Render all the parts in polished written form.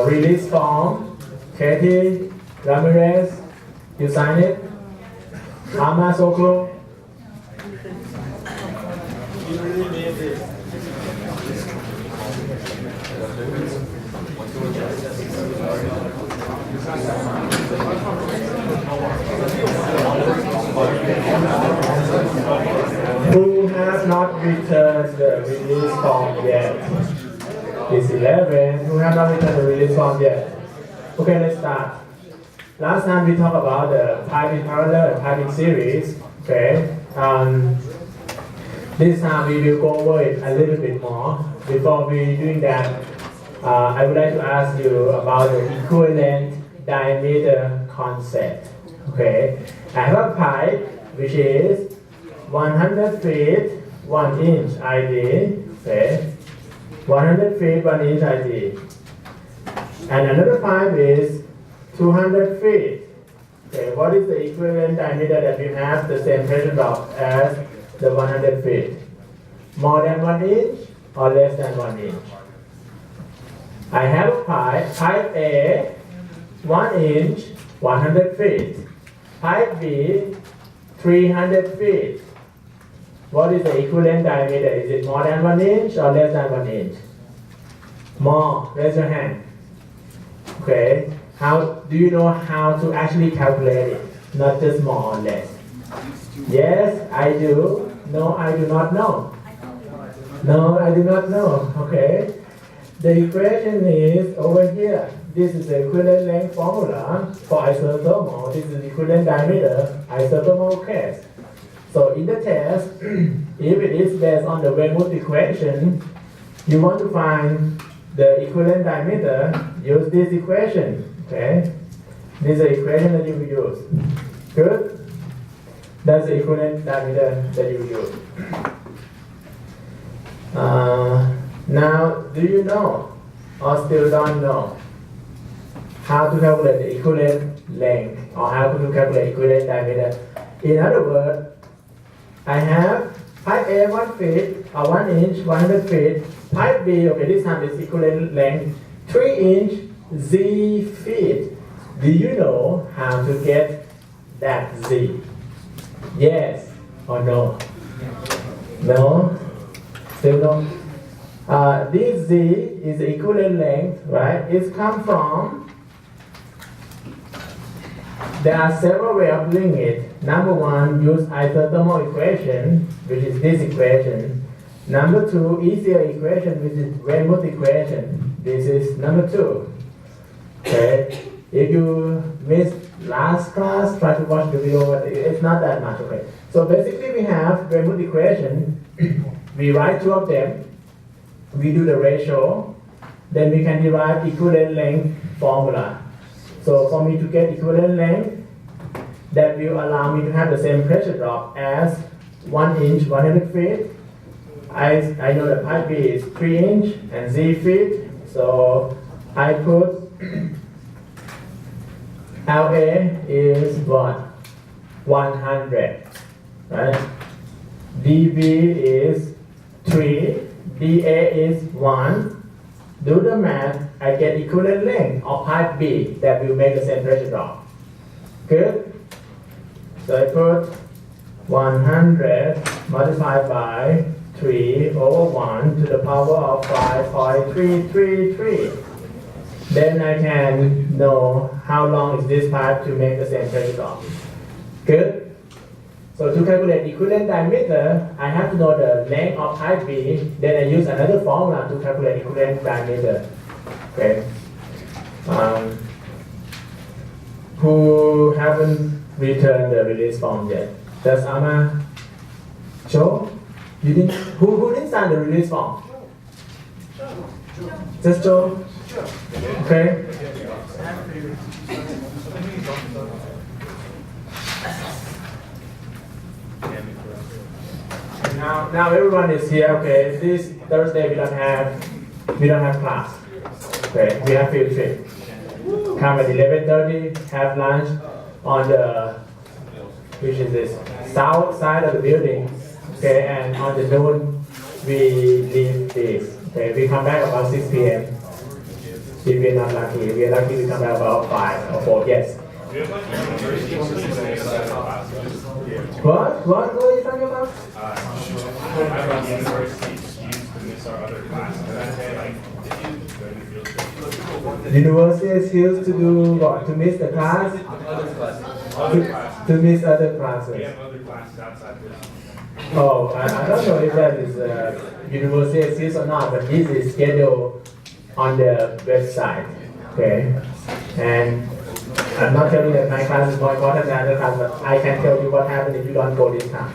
Release form. Katie Ramirez, you sign it. Ama Soklo. Who has not returned the release form yet? It's 11. Who have not returned the release form yet? Okay, let's start. Last time we talked about the pipe in parallel and pipe in series. Okay. This time we will go over it a little bit more. Before we doing that, I would like to ask you about the equivalent diameter concept. Okay. I have a pipe which is 100 feet, 1 inch ID. Okay. 100 feet, 1 inch ID. And another pipe is 200 feet. Okay, what is the equivalent diameter that you have the same pressure drop as the 100 feet? More than 1 inch or less than 1 inch? I have a pipe A, 1 inch, 100 feet. Pipe B, 300 feet. What is the equivalent diameter? Is it more than 1 inch or less than 1 inch? More. Raise your hand. Okay. How do you know how to actually calculate it? Not just more or less. Yes, I do. No, I do not know. No, I do not know. Okay. The equation is over here. This is the equivalent length formula for isothermal. This is equivalent diameter, isothermal case. So in the test, if it is based on the Weymouth equation, you want to find the equivalent diameter, use this equation. Okay? This is the equation that you will use. Good? That's the equivalent diameter that you will use. Now, do you know or still don't know how to calculate the equivalent length or how to calculate equivalent diameter? In other words, I have pipe A 1 feet or 1 inch, 100 feet. Pipe B, okay, this time is equivalent length 3 inch Z feet. Do you know how to get that Z? Yes or no? No? Still no? This Z is the equivalent length, right? It's come from, there are several ways of doing it. Number one, use isothermal equation, which is this equation. Number two, easier equation, which is Weymouth equation. This is number two. Okay. If you missed last class, try to watch the video, but it's not that much. Okay. So basically, we have Weymouth equation. We write two of them. We do the ratio. Then we can derive equivalent length formula. So for me to get equivalent length, that will allow me to have the same pressure drop as 1 inch, 100 feet. I know that pipe B is 3 inch and Z feet. So I put LA is what? 100. Right? DB is 3. DA is 1. Do the math, I get equivalent length of pipe B that will make the same pressure drop. Good? So I put 100 multiplied by 3 over 1 to the power of 5.333. Then I can know how long is this pipe to make the same pressure drop. Good? So to calculate equivalent diameter, I have to know the length of pipe B. Then I use another formula to calculate equivalent diameter. Okay. Who haven't returned the release form yet? Does Ama show? You didn't? Who didn't sign the release form? Just Joe? Okay. Now everyone is here. Okay, this Thursday we don't have class. Okay, we have field trip. Come at 11:30. Have lunch on the, which is this south side of the building. Okay, and on the noon we leave this. Okay, we come back about 6 p.m. If we're not lucky, if we're lucky, we come out about 5 or 4. Yes. What? What are you talking about? University is used to do what? To miss the class? To miss other classes. We have other classes outside this. Oh, I don't know if that is university exists or not, but this is scheduled on the website. Okay, and I'm not telling you that my class is more important than other class, but I can tell you what happens if you don't go this time.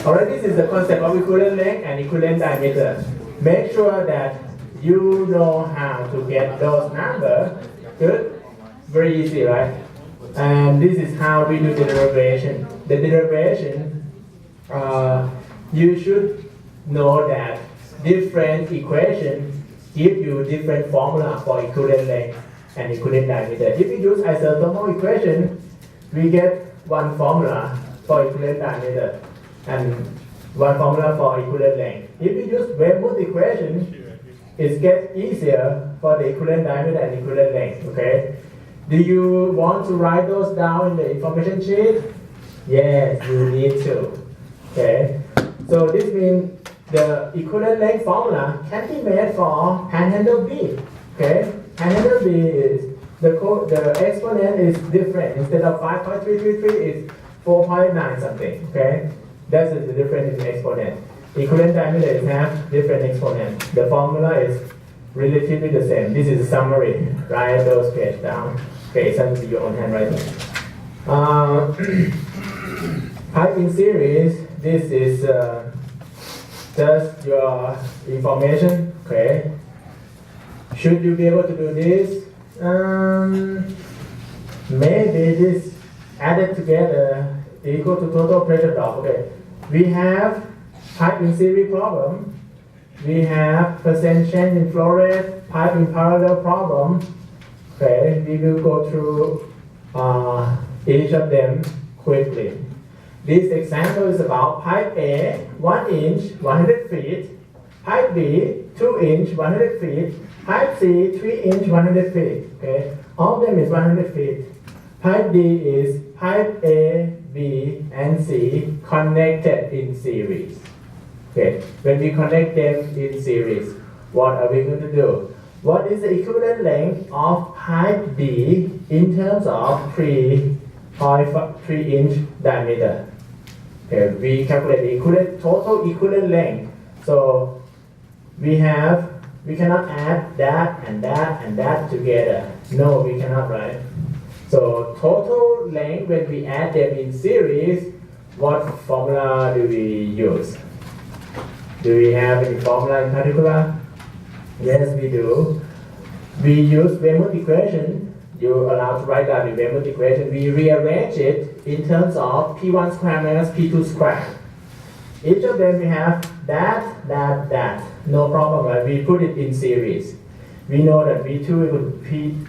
Alright, this is the concept of equivalent length and equivalent diameter. Make sure that you know how to get those numbers. Good? Very easy, right? And this is how we do the derivation. The derivation, you should know that different equations give you different formula for equivalent length and equivalent diameter. If we use isothermal equation, we get one formula for equivalent diameter and one formula for equivalent length. If we use Weymouth equation, it gets easier for the equivalent diameter and equivalent length. Okay? Do you want to write those down in the information sheet? Yes, you need to. Okay? So this means the equivalent length formula can be made for panhandle B. Okay? Panhandle B is the exponent is different. Instead of 5.333, it's 4.9 something. Okay? That's the difference in the exponent. Equivalent diameter is have different exponent. The formula is relatively the same. This is a summary. Write those page down. Okay, send to your own handwriting. Pipe in series. This is just your information. Okay. Should you be able to do this? Maybe this added together equal to total pressure drop. Okay. We have pipe in series problem. We have percent change in flow rate, pipe in parallel problem. Okay, we will go through each of them quickly. This example is about pipe A, 1 inch, 100 feet, pipe B, 2 inch, 100 feet, pipe C, 3 inch, 100 feet. Okay, all of them is 100 feet. Pipe D is pipe A, B, and C connected in series. Okay, when we connect them in series, what are we going to do? What is the equivalent length of pipe D in terms of 3 inch diameter? Okay, we calculate the total equivalent length. So we cannot add that and that and that together. No, we cannot, right? So total length, when we add them in series, what formula do we use? Do we have any formula in particular? Yes, we do. We use Weymouth equation. You're allowed to write down the Weymouth equation. We rearrange it in terms of P1 squared minus P2 squared. Each of them we have that. No problem, right? We put it in series. We know that P2 equal to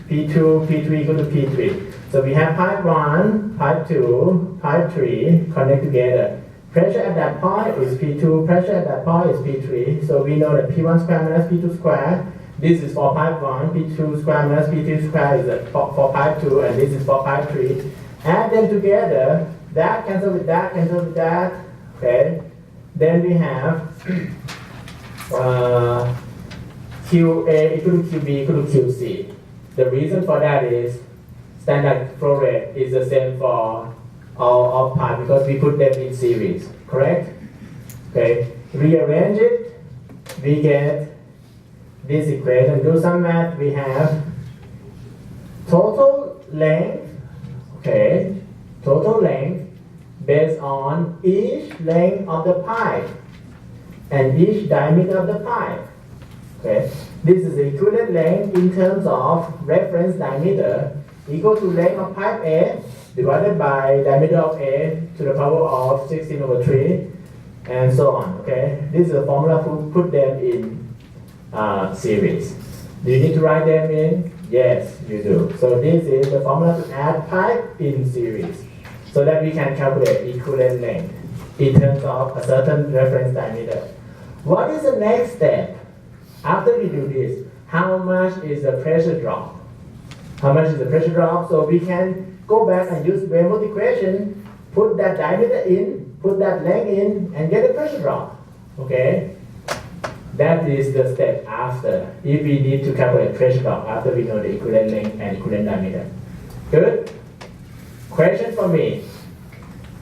P2, P3 equal to P3. So we have pipe 1, pipe 2, pipe 3 connect together. Pressure at that point is P2, pressure at that point is P3. So we know that P1 squared minus P2 squared. This is for pipe 1, P2 squared minus P3 squared is for pipe 2, and this is for pipe 3. Add them together, that cancel with that, cancel with that. Okay. Then we have QA equal to QB equal to QC. The reason for that is standard flow rate is the same for all of pipe because we put them in series, correct? Okay, rearrange it, we get this equation. Do some math. We have total length, okay, total length based on each length of the pipe and each diameter of the pipe. Okay, this is the equivalent length in terms of reference diameter equal to length of pipe A divided by diameter of A to the power of 16/3 and so on. Okay, this is a formula to put them in series. Do you need to write them in? Yes, you do. So this is the formula to add pipe in series so that we can calculate equivalent length in terms of a certain reference diameter. What is the next step? After we do this, how much is the pressure drop? How much is the pressure drop? So we can go back and use Reynolds equation, put that diameter in, put that length in, and get a pressure drop. Okay? That is the step after, if we need to calculate pressure drop after we know the equivalent length and equivalent diameter. Good? Question for me.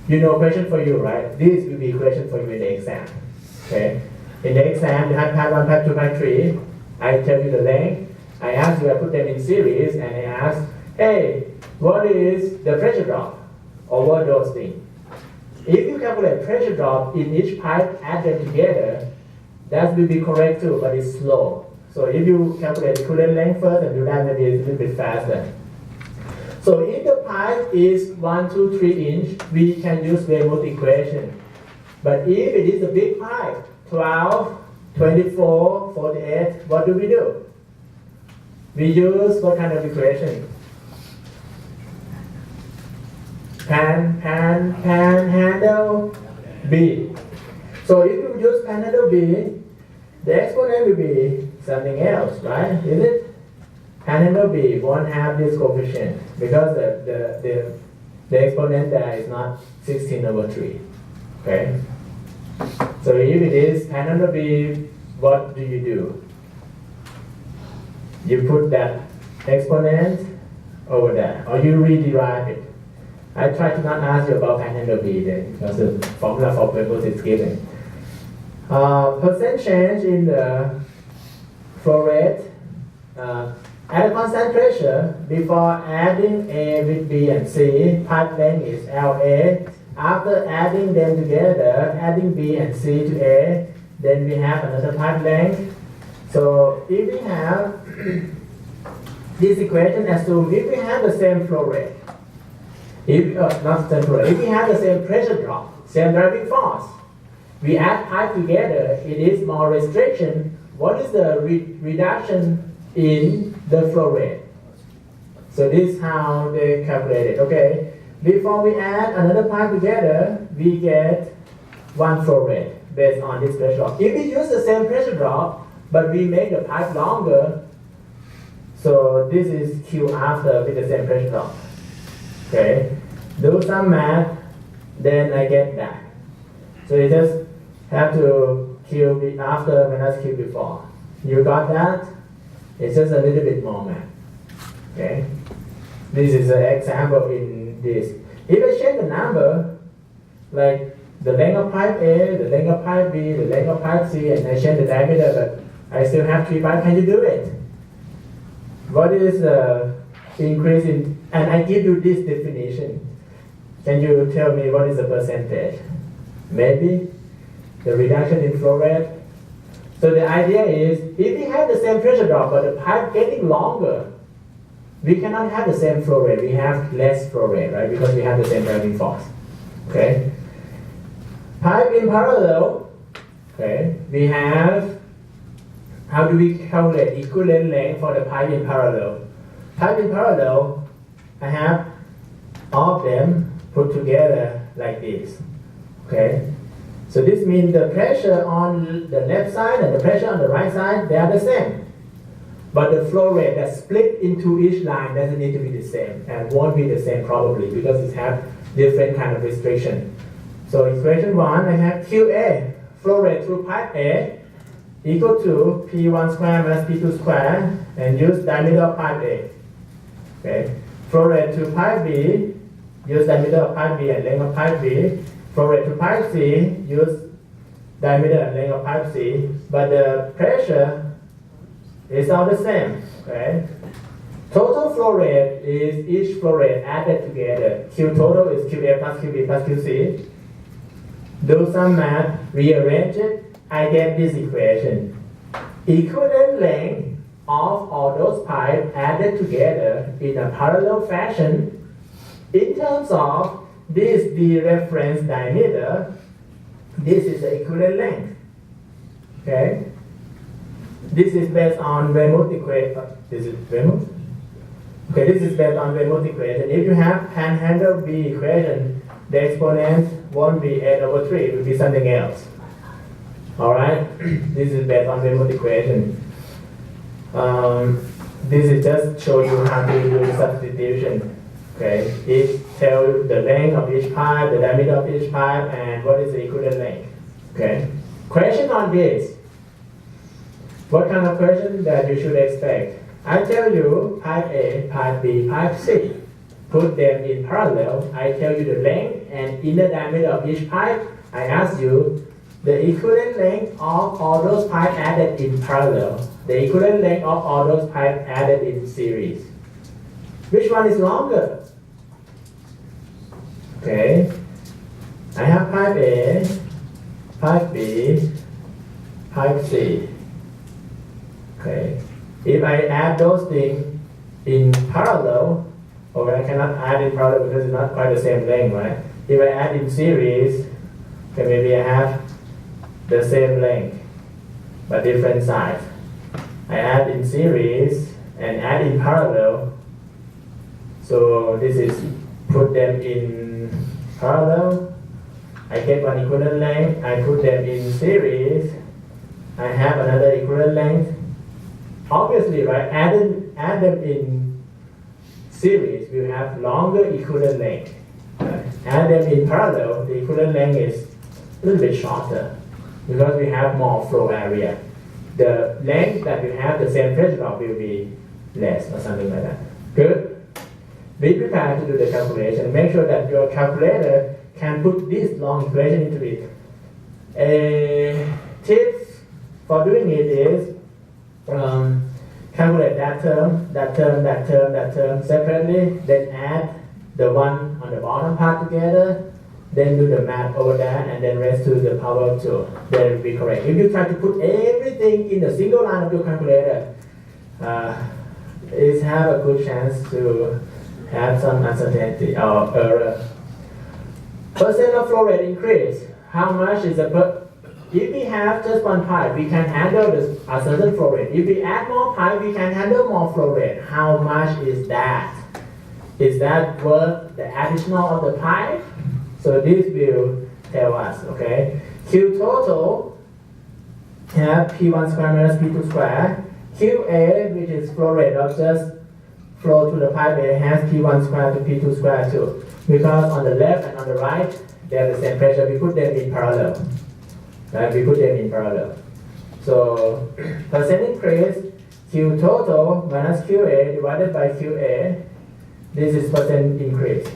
You know question for you, right? This will be question for you in the exam. Okay? In the exam, you have part 1, part 2, part 3. I tell you the length. I ask you, I put them in series, and I ask, hey, what is the pressure drop? Or what those things. If you calculate pressure drop in each pipe, add them together, that will be correct too, but it's slow. So if you calculate equivalent length first and do that, maybe it's a little bit faster. So if the pipe is 1, 2, 3 inch, we can use Reynolds equation. But if it is a big pipe, 12, 24, 48, what do? We use what kind of equation? Panhandle B. So if you use panhandle B, the exponent will be something else, right? Is it? Panhandle B won't have this coefficient because the exponent there is not 16/3. Okay? So if it is panhandle B, what do? You put that exponent over there, or you rederive it. I try to not ask you about panhandle B then, because the formula for purpose is given. Percent change in the flow rate at a constant pressure before adding A with B and C, pipe length is LA. After adding them together, adding B and C to A, then we have another pipe length. So if we have this equation, assume if we have the same flow rate, if we have the same pressure drop, same driving force, we add pipe together, it is more restriction. What is the reduction in the flow rate? So this is how they calculate it. Okay, before we add another pipe together, we get one flow rate based on this pressure drop. If we use the same pressure drop, but we make the pipe longer, so this is Q after with the same pressure drop. Okay, do some math, then I get that. So you just have to Q after minus Q before. You got that? It's just a little bit more math. Okay, this is an example in this. If I change the number, like the length of pipe A, the length of pipe B, the length of pipe C, and I change the diameter, but I still have 3 pipes, can you do it? What is the increase in, and I give you this definition. Can you tell me what is the percentage? Maybe the reduction in flow rate. So the idea is, if we have the same pressure drop, but the pipe getting longer, we cannot have the same flow rate. We have less flow rate, right? Because we have the same driving force. Okay? Pipe in parallel, okay, we have, how do we calculate equivalent length for the pipe in parallel? Pipe in parallel, I have all of them put together like this. Okay? So this means the pressure on the left side and the pressure on the right side, they are the same. But the flow rate that split into each line doesn't need to be the same, and won't be the same probably because it has different kind of restriction. So equation 1, I have QA, flow rate through pipe A, equal to P1 square minus P2 square, and use diameter of pipe A. Okay. Flow rate to pipe B, use diameter of pipe B and length of pipe B. Flow rate to pipe C, use diameter and length of pipe C, but the pressure is all the same. Okay. Total flow rate is each flow rate added together. Q total is QA plus QB plus QC. Do some math, rearrange it, I get this equation. Equivalent length of all those pipes added together in a parallel fashion in terms of this the reference diameter, this is the equivalent length. Okay? This is based on Reynolds equation. This is Reynolds? Okay, this is based on Reynolds equation. If you have panhandle B equation, the exponent won't be 8/3, it will be something else. Alright? This is based on Reynolds equation. This is just show you how to do substitution. Okay, it tells the length of each pipe, the diameter of each pipe, and what is the equivalent length. Okay, question on this. What kind of question that you should expect? I tell you pipe A, pipe B, pipe C. Put them in parallel. I tell you the length and inner diameter of each pipe. I ask you the equivalent length of all those pipes added in parallel. The equivalent length of all those pipes added in series. Which one is longer? Okay. I have pipe A, pipe B, pipe C. Okay. If I add those things in parallel, or I cannot add in parallel because it's not quite the same length, right? If I add in series, okay, maybe I have the same length but different size. I add in series and add in parallel. So this is put them in parallel. I get one equivalent length. I put them in series. I have another equivalent length. Obviously, right? Add them in series. We have longer equivalent length. Right? Add them in parallel. The equivalent length is a little bit shorter because we have more flow area. The length that we have the same pressure drop will be less or something like that. Good. Be prepared to do the calculation. Make sure that your calculator can put this long equation into it. A tips for doing it is calculate that term separately, then add the one on the bottom part together, then do the math over that, and then raise to the power of 2. Then it will be correct. If you try to put everything in a single line of your calculator, it have a good chance to have some uncertainty or error. Percent of flow rate increase. How much is if we have just one pipe, we can handle a certain flow rate. If we add more pipe, we can handle more flow rate. How much is that? Is that worth the additional of the pipe? So this will tell us, okay? Q total have P1 square minus P2 square. QA, which is flow rate of just flow to the pipe A, has P1 square to P2 square too. Because on the left and on the right, they have the same pressure. We put them in parallel. Right? We put them in parallel. So percent increase, Q total minus QA divided by QA. This is percent increase.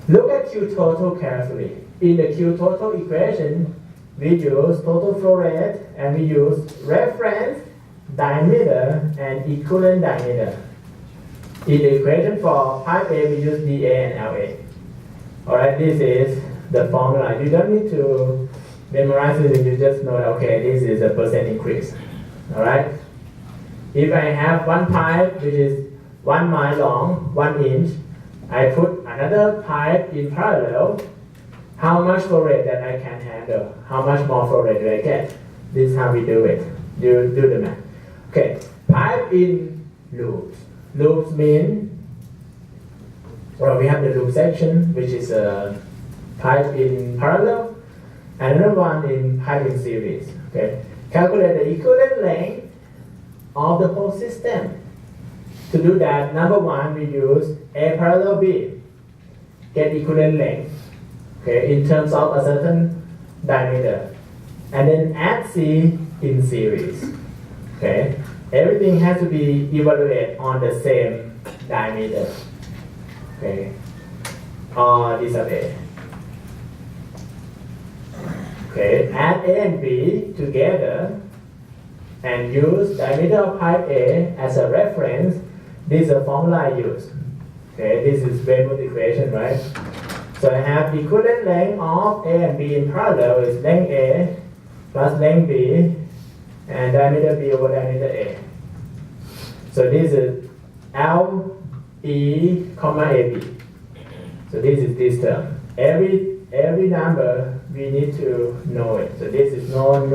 Look at Q total carefully. In the Q total equation, we use total flow rate and we use reference diameter and equivalent diameter. In the equation for pipe A, we use dA and LA. Alright, this is the formula. You don't need to memorize it, you just know, okay, this is a percent increase. Alright? If I have one pipe which is 1 mile long, 1 inch, I put another pipe in parallel, how much flow rate that I can handle? How much more flow rate do I get? This is how we do it. Do the math. Okay, pipe in loops. Loops mean, well, we have the loop section, which is a pipe in parallel, and another one in pipe in series. Okay, calculate the equivalent length of the whole system. To do that, number one, we use A parallel B, get equivalent length, okay, in terms of a certain diameter, and then add C in series. Okay, everything has to be evaluated on the same diameter. Okay, this of A. Okay, add A and B together and use diameter of pipe A as a reference. This is a formula I use. Okay, this is Weymouth equation, right? So I have equivalent length of A and B in parallel is length A plus length B and diameter B over diameter A. So this is L, E, comma AB. So this is this term. Every number we need to know it. So this is known.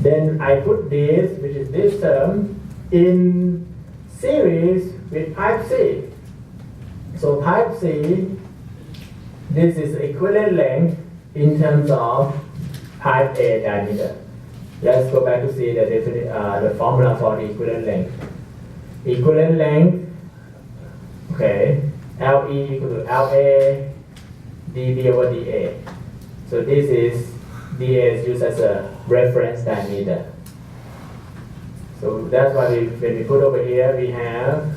Then I put this, which is this term, in series with pipe C. So pipe C, this is equivalent length in terms of pipe A diameter. Let's go back to see the formula for the equivalent length. Equivalent length, okay, LE equal to LA dB over dA. So this is dA is used as a reference diameter. So that's why when we put over here, we have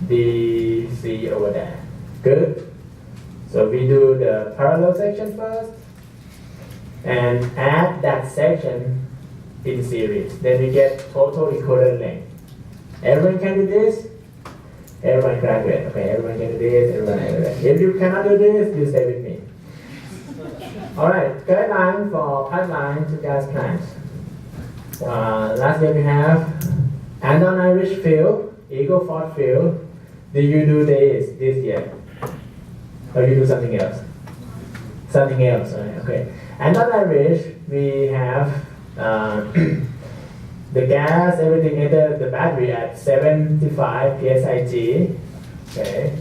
DC over there. Good. So we do the parallel section first and add that section in series. Then we get total equivalent length. Everyone can do this? Everyone graduate. Okay, everyone can do this, everyone graduate. If you cannot do this, you stay with me. Alright, guideline for pipeline to gas plants. Last year we have Andon Irish field, Eagle Ford field. Did you do this year? Or you do something else? Something else, okay. Andon Irish, we have the gas, everything entered the battery at 75 psig, okay.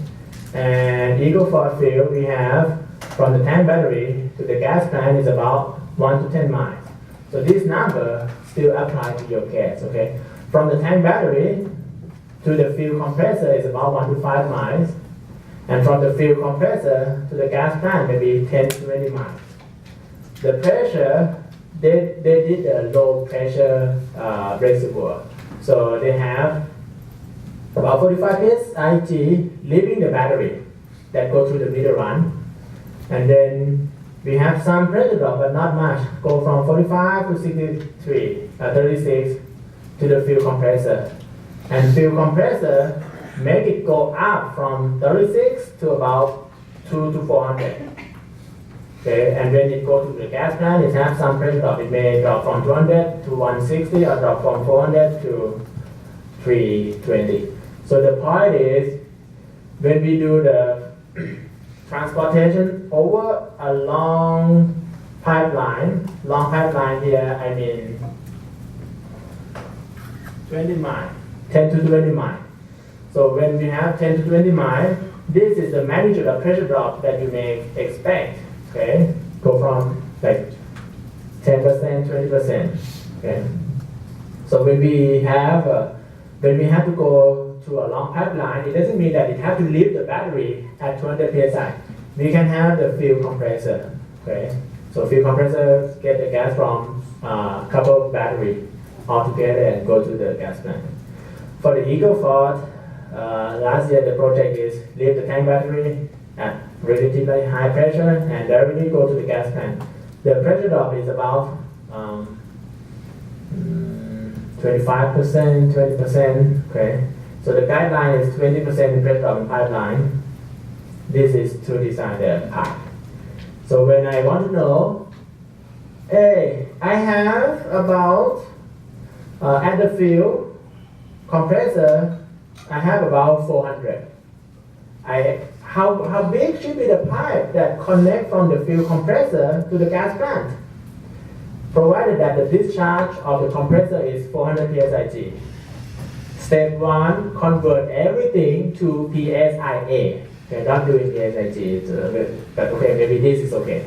And Eagle Ford field, we have from the tank battery to the gas plant is about 1 to 10 miles. So this number still applies to your case, okay. From the tank battery to the fuel compressor is about 1 to 5 miles. And from the fuel compressor to the gas plant maybe 10 to 20 miles. The pressure, they did a low pressure reservoir. So they have about 45 psig leaving the battery that go through the meter run. And then we have some pressure drop, but not much. Go from 45 to 36 to the fuel compressor. And fuel compressor make it go up from 36 to about 2 to 400. Okay, and when it goes to the gas plant, it has some pressure drop. It may drop from 200 to 160 or drop from 400 to 320. So the point is, when we do the transportation over a long pipeline here, I mean 20 miles, 10 to 20 miles. So when we have 10 to 20 miles, this is the magnitude of pressure drop that you may expect. Okay, go from like 10%, 20%. Okay, so when we have to go to a long pipeline, it doesn't mean that it has to leave the battery at 200 psi. We can have the fuel compressor. Okay, so fuel compressor get the gas from a couple of battery all together and go to the gas plant. For the Eagle Ford, last year the project is leave the tank battery at relatively high pressure and directly go to the gas plant. The pressure drop is about 25%, 20%. Okay, so the guideline is 20% in pressure drop in pipeline. This is to design the pipe. So when I want to know, hey, I have about at the fuel compressor, I have about 400. How big should be the pipe that connect from the fuel compressor to the gas plant? Provided that the discharge of the compressor is 400 psig. Step 1, convert everything to psia. Okay, not doing psig, but okay, maybe this is okay.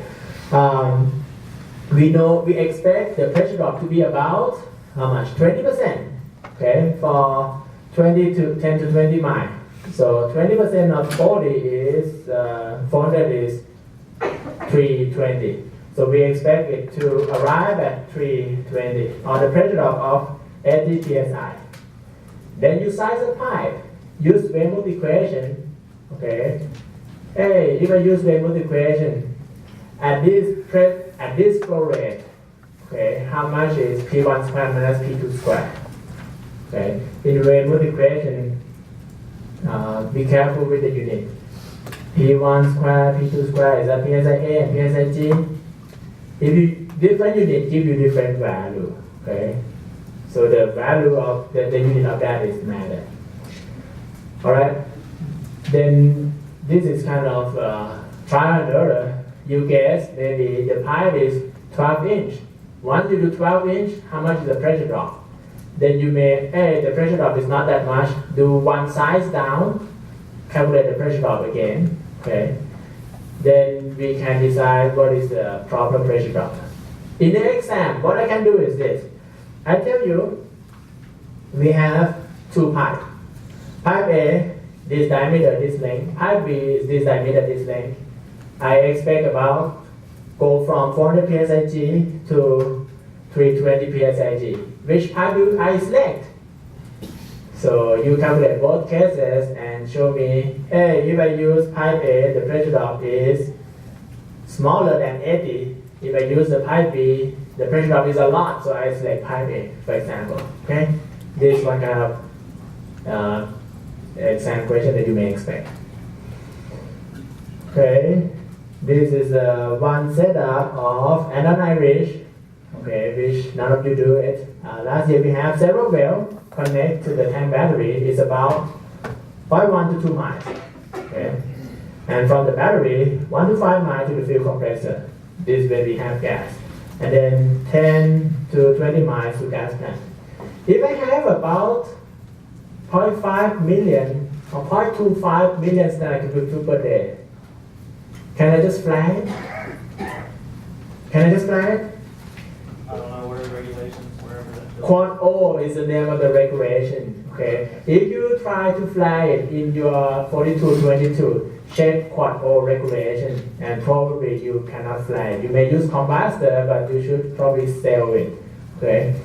We expect the pressure drop to be about how much? 20%. Okay, for 10 to 20 miles. So 20% of 40 is 400 is 320. So we expect it to arrive at 320 or the pressure drop of 80 psi. Then you size the pipe. Use Weymouth equation. Okay. Hey, if I use Weymouth equation at this flow rate, okay, how much is P1 squared minus P2 squared? Okay. In Weymouth equation, be careful with the unit. P1 squared, P2 squared is a PSIA and PSIG. If you different unit give you different value. Okay. So the value of the unit of that is matter. Alright. Then this is kind of trial and error. You guess maybe the pipe is 12 inch. Once you do 12 inch, how much is the pressure drop? Then you may, hey, the pressure drop is not that much. Do one size down, calculate the pressure drop again. Okay. Then we can decide what is the proper pressure drop. In the exam, what I can do is this. I tell you, we have two pipes. Pipe A, this diameter, this length. Pipe B is this diameter, this length. I expect about go from 400 psig to 320 psig. Which pipe do I select? So you calculate both cases and show me, hey, if I use pipe A, the pressure drop is smaller than 80. If I use the pipe B, the pressure drop is a lot, so I select pipe A, for example. Okay, this is one kind of exam question that you may expect. Okay, this is one setup of anode-Irish. Okay, which none of you do it. Last year we have several wells connect to the tank battery. It's about 0.1 to 2 miles. Okay, and from the battery 1 to 5 miles to the fuel compressor. This is where we have gas, and then 10 to 20 miles to gas plant. If I have about 0.5 million or 0.25 million standard cubic feet per day, can I just fly it? Can I just fly it? I don't know, what are the regulations, wherever that. Quad O is the name of the regulation. Okay, if you try to fly it in your 4222, check Quad O regulation, and probably you cannot fly it. You may use combustor, but you should probably sell it. Okay,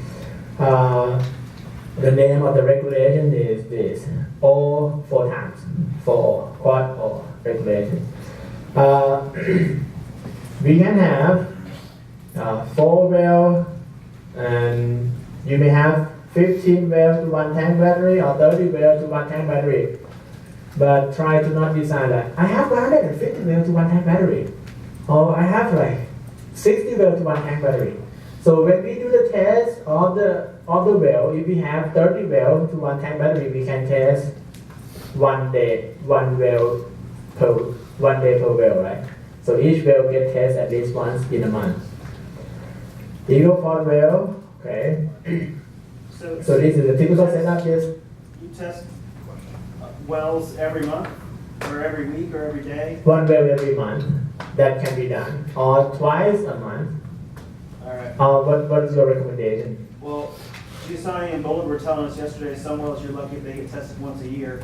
the name of the regulation is this: O 4 times, 4 Quad O regulation. We can have 4 well, and you may have 15 well to 1 tank battery or 30 well to 1 tank battery. But try to not design like, I have 150 well to 1 tank battery. Or I have like 60 well to 1 tank battery. So when we do the test of the well, if we have 30 well to 1 tank battery, we can test 1 day, 1 well per 1 day per well, right? So each well get tested at least once in a month. Eagle for well, okay. So this is a typical setup, yes? You test wells every month, or every week, or every day? 1 well every month, that can be done, or twice a month. All right. What is your recommendation? Well, Giussani and Boland were telling us yesterday, some wells you're lucky if they get tested once a year.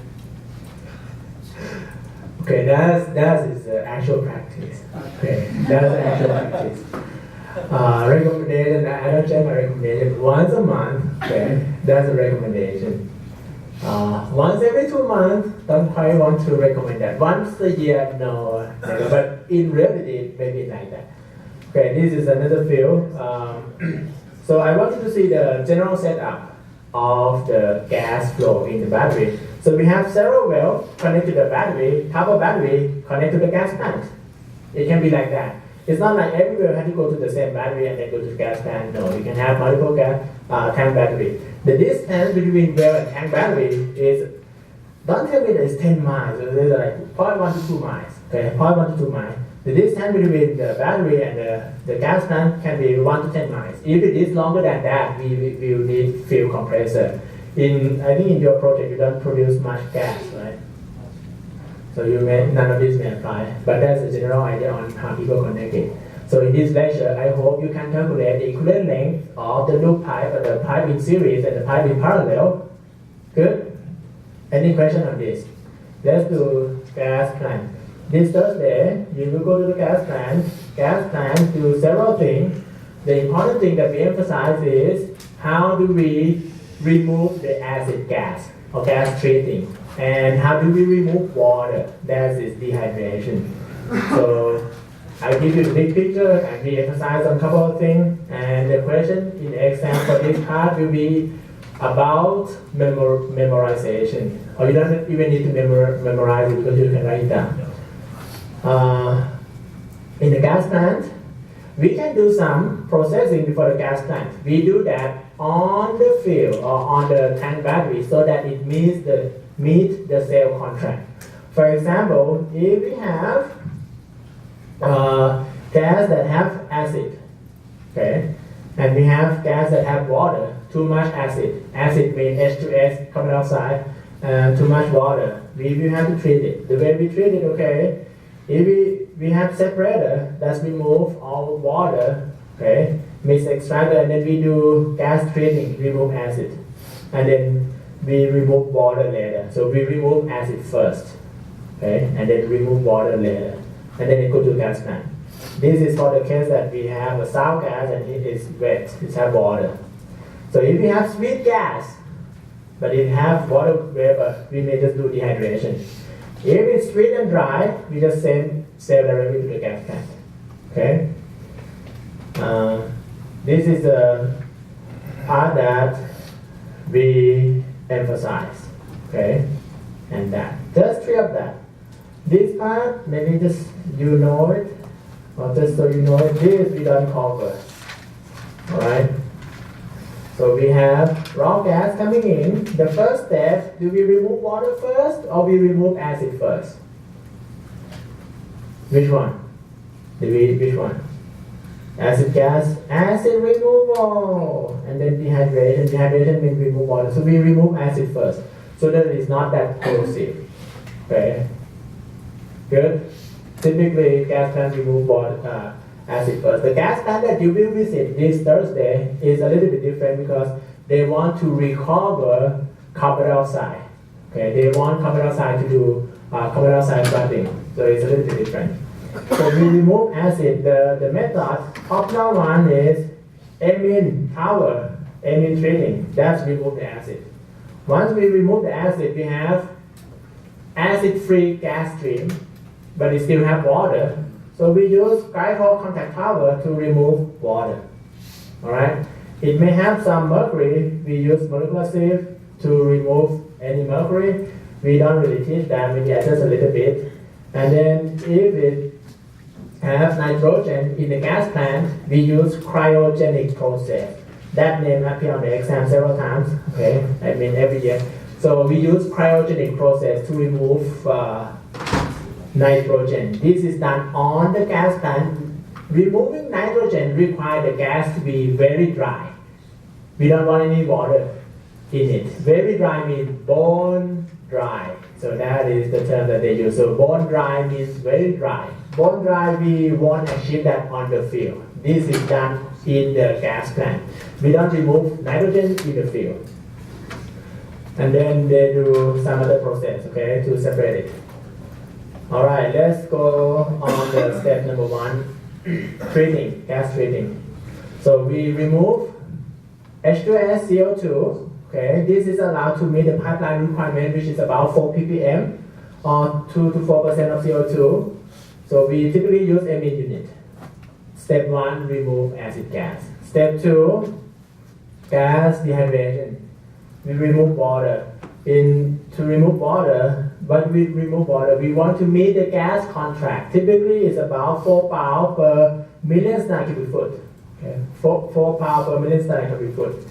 Okay, that is the actual practice. Okay, that's the actual practice. Recommendation, I don't check my recommendation. Once a month, okay, that's a recommendation. Once every 2 months, don't quite want to recommend that. Once a year, no, never. But in reality, maybe like that. Okay, this is another field. So I want you to see the general setup of the gas flow in the battery. So we have several wells connected to the battery, top of battery connected to the gas plant. It can be like that. It's not like every well has to go to the same battery and then go to the gas plant. No, you can have multiple gas tank battery. The distance between well and tank battery is, don't tell me that it's 10 miles. It's like 0.1 to 2 miles. Okay, 0.1 to 2 miles. The distance between the battery and the gas plant can be 1 to 10 miles. If it is longer than that, we will need fuel compressor. I think in your project you don't produce much gas, right? So none of this may apply, but that's a general idea on how people connect it. So in this lecture, I hope you can calculate the equivalent length of the loop pipe, or the pipe in series and the pipe in parallel. Good? Any question on this? Let's do gas plant. This Thursday, you will go to the gas plant. Gas plant do several things. The important thing that we emphasize is how do we remove the acid gas or gas treating, and how do we remove water? That is dehydration. So I'll give you the big picture and we emphasize on a couple of things, and the question in the exam for this part will be about memorization, or you don't even need to memorize it because you can write it down. In the gas plant, we can do some processing before the gas plant. We do that on the field or on the tank battery so that it meets the sale contract. For example, if we have gas that have acid, okay, and we have gas that have water, too much acid. Acid means H2S, carbon dioxide, too much water. We have to treat it. The way we treat it, okay, if we have separator, let's remove all water, okay. mix extractor, and then we do gas treating, remove acid, and then we remove water later. So we remove acid first, okay, and then remove water later, and then it go to gas plant. This is for the case that we have a sour gas and it is wet, it has water. So if we have sweet gas, but it have water vapor, we may just do dehydration. If it's sweet and dry, we just send directly to the gas plant. Okay. This is the part that we emphasize. Okay, and that just three of that. This part, maybe just you know it, or just so you know it. This we don't cover. All right. So we have raw gas coming in. The first step, do we remove water first or we remove acid first? Which one? Which one? Acid gas, acid removal, and then dehydration. Dehydration means remove water. So we remove acid first, so that it's not that corrosive. Okay. Good. Typically, gas plant remove water. Acid first. The gas plant that you will visit this Thursday is a little bit different because they want to recover carbon dioxide. Okay, they want carbon dioxide to do carbon dioxide trapping. So it's a little bit different. So we remove acid. The method, optional one is amine power, amine treating. That's remove the acid. Once we remove the acid, we have acid-free gas stream, but it still have water. So we use glycol contact tower to remove water. Alright? It may have some mercury. We use molecular sieve to remove any mercury. We don't really teach that, maybe just a little bit. And then if it has nitrogen in the gas plant, we use cryogenic process. That name appears on the exam several times, okay? I mean every year. So we use cryogenic process to remove nitrogen. This is done on the gas plant. Removing nitrogen requires the gas to be very dry. We don't want any water in it. Very dry means bone dry. So that is the term that they use. So bone dry means very dry. Bone dry, we won't achieve that on the field. This is done in the gas plant. We don't remove nitrogen in the field. And then they do some other process, okay, to separate it. All right, let's go on the step number one, treating, gas treating. So we remove H2S CO2. Okay, this is allowed to meet the pipeline requirement, which is about 4 ppm or 2 to 4% of CO2. So we typically use amine unit. Step one, remove acid gas. Step two, gas dehydration. We remove water. To remove water, when we remove water, we want to meet the gas contract. Typically, it's about 4 pounds per million standard cubic foot. Okay, 4 pounds per million standard cubic foot.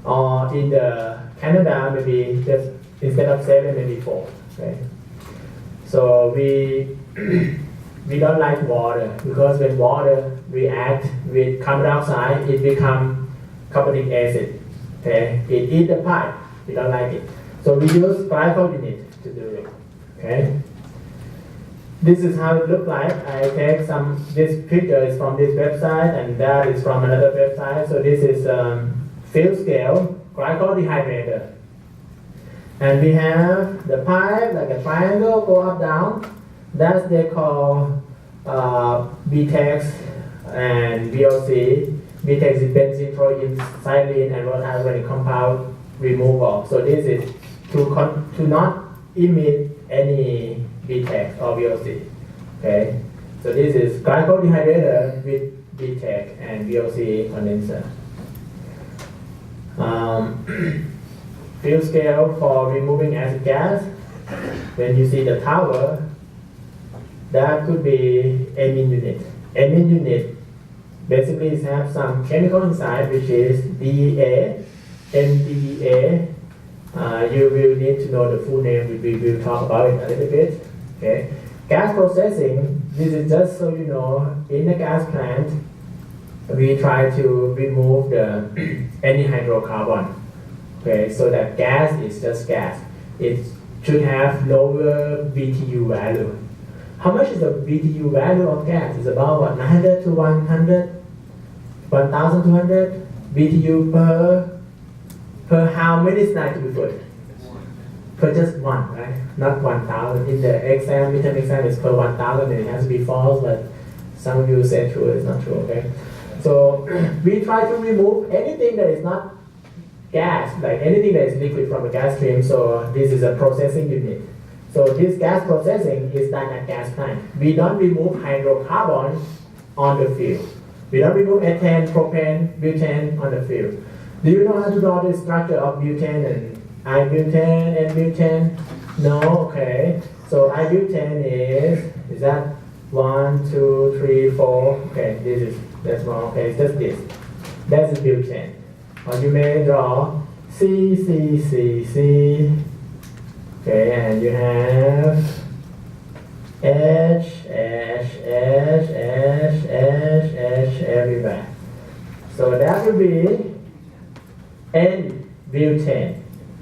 Or in the Canada, maybe just instead of 7, maybe 4. Okay. So we don't like water because when water react with carbon dioxide, it becomes carbonic acid. Okay, it eats the pipe. We don't like it. So we use glycol unit to do it. Okay. This is how it looks like. I take this picture is from this website and that is from another website. So this is field scale glycol dehydrator. And we have the pipe like a triangle go up down. That's they call BTEX and VOC. BTEX is benzene, protein, xylene, and volatile organic compound removal. So this is to not emit any BTEX or VOC. Okay. So this is glycol dehydrator with BTEX and VOC condenser. Field scale for removing acid gas. When you see the tower, that could be amine unit. Amine unit basically have some chemical inside, which is DEA, MDEA. You will need to know the full name. We will talk about it a little bit. Okay. Gas processing. This is just so you know. In the gas plant, we try to remove any hydrocarbon. Okay, so that gas is just gas. It should have lower BTU value. How much is the BTU value of gas? It's about what, 900 to 100 1,200 BTU per how many slides to be put? Per just one, right? Not 1,000. In the exam, midterm exam is per 1,000 and it has to be false, but some of you say true, it's not true, okay? So we try to remove anything that is not gas, like anything that is liquid from a gas stream. So this is a processing unit. So this gas processing is done at gas plant. We don't remove hydrocarbon on the field. We don't remove ethane, propane, butane on the field. Do you know how to draw the structure of butane and iButane and butane? No, okay. So iButane is that 1, 2, 3, 4. Okay, that's wrong. Okay, it's just this. That's butane. Or you may draw C, C, C, C. Okay, and you have H, H, H, H, H, H everywhere. So that will be N-butane.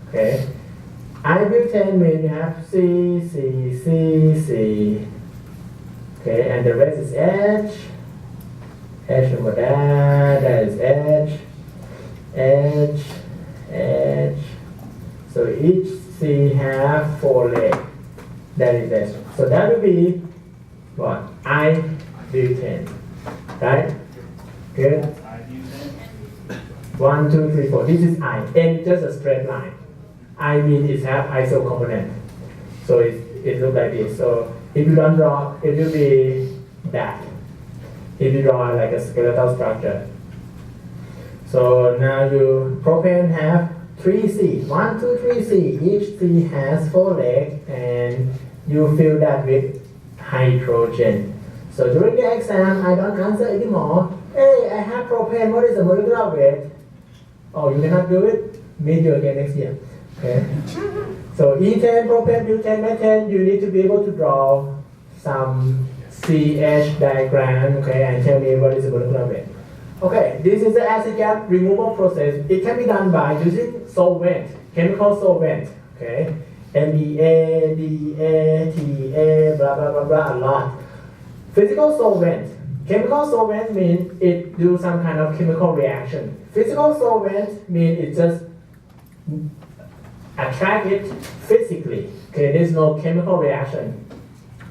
Okay, iButane means you have C, C, C, C. Okay, and the rest is H. H over there, that is H. H, H. So each C have 4 legs. That is H. So that will be what? iButane. Right? Good? 1, 2, 3, 4. This is I. N just a straight line. I mean it have iso component. So it looks like this. So if you don't draw, it will be that. If you draw like a skeletal structure. So now you propane have 3 C. 1, 2, 3 C. Each C has 4 legs and you fill that with hydrogen. So during the exam, I don't answer anymore. Hey, I have propane. What is the molecular weight? Oh, you cannot do it? Meet you again next year. Okay. So ethane, propane, butane, methane, you need to be able to draw some CH diagram, okay, and tell me what is the molecular weight. Okay, this is the acid gas removal process. It can be done by using solvent, chemical solvent, okay, MEA, DA, TA, blah, blah, blah, blah, a lot. Physical solvent. Chemical solvent means it do some kind of chemical reaction. Physical solvent means it just attract it physically. Okay, there's no chemical reaction.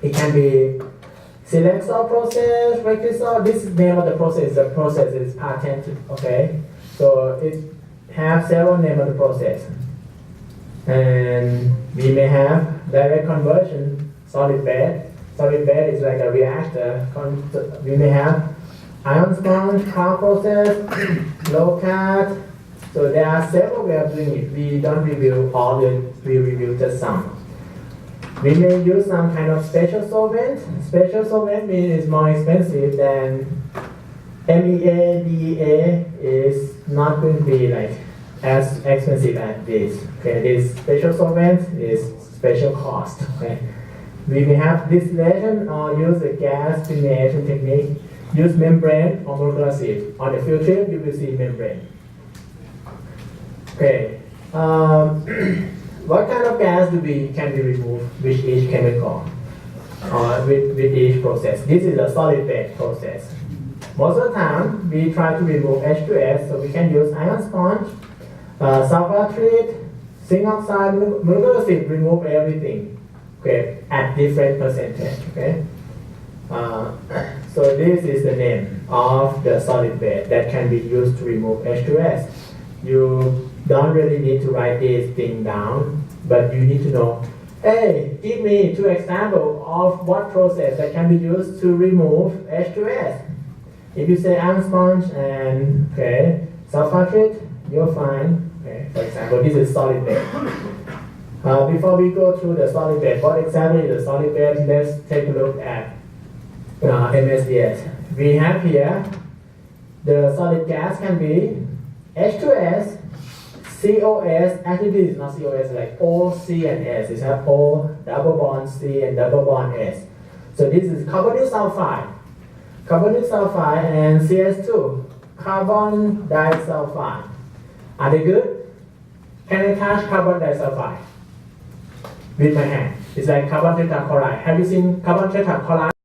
It can be Silexol process, Rectisol. This is the name of the process. The process is patented. Okay, so it has several names of the process, and we may have direct conversion, solid bed. Solid bed is like a reactor. We may have ion sponge, car process, low cut. So there are several ways of doing it. We don't review all of it. We review just some. We may use some kind of special solvent. Special solvent means it's more expensive than MEA, DEA is not going to be like as expensive as this. Okay, this special solvent is special cost. Okay, we may have distillation or use a gas distillation technique. Use membrane or molecular sieve. On the field trip, you will see membrane. Okay. What kind of gas can be removed with each chemical or with each process? This is a solid bed process. Most of the time, we try to remove H2S, so we can use ion sponge, sulfur treat, zinc oxide, molecular sieve, remove everything. Okay, at different percentage. Okay. So this is the name of the solid bed that can be used to remove H2S. You don't really need to write this thing down, but you need to know, hey, give me 2 examples of what process that can be used to remove H2S. If you say ion sponge and sulfate, you're fine. Okay, for example, this is solid bed. Before we go through the solid bed, what exactly is the solid bed? Let's take a look at MSDS. We have here the solid gas can be H2S, COS, actually this is not COS, like O, C, and S. It's have O, double bond C, and double bond S. So this is carbonyl sulfide. Carbonyl sulfide and CS2, carbon disulfide. Are they good? Can I touch carbon disulfide with my hand? It's like carbon tetrachloride. Have you seen carbon tetrachloride?